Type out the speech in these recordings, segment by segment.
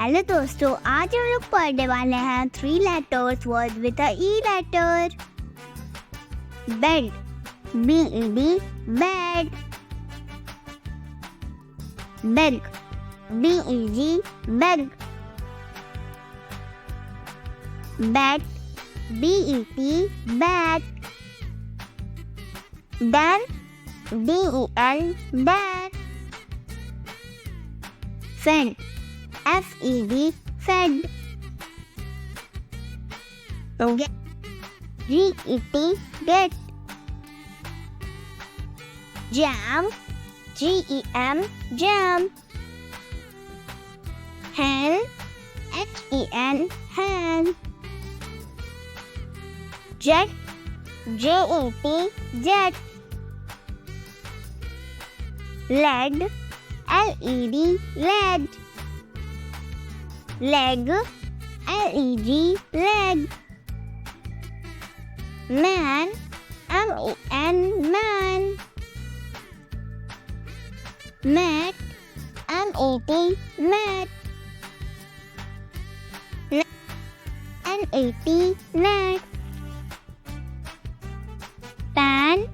Hello दोस्तों, आज हम लोग पढ़ने वाले हैं 3 letters word with a E letter. Bed, B-E-D, bed. Beg, B-E-G, beg. Bat, B-E-T, bat. Dan, D-E-N, dan. Fed, F-E-D, fed. G-E-T, get. Jam, G-E-M, jam. Hen, H-E-N, hen. Jet, J-E-T, jet. Lead, L-E-D, lead. Leg, L-E-G, leg. Man, M-E-N, man. Mat, M-A-T, mat. N-A-T, net. Pan,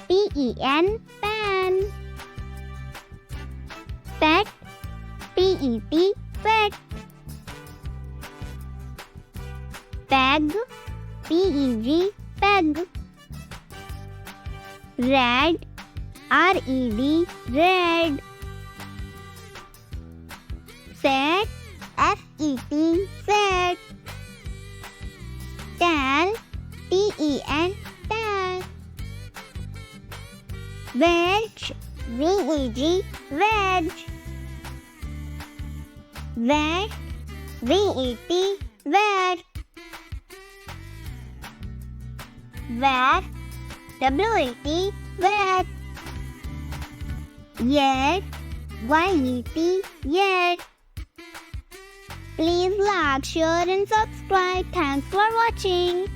P-E-N, pan. Pet, P-E-T, pet. Peg, P-E-G, peg. Red, R-E-D, red. Set, F-E-T, set. Tan, T-E-N, tan. Wedge, V-E-G, wedge. Vet, V-E-T, vet. Vet, W-E-T, vet. Yet, Y-E-T, yet. Please like, share and subscribe. Thanks for watching.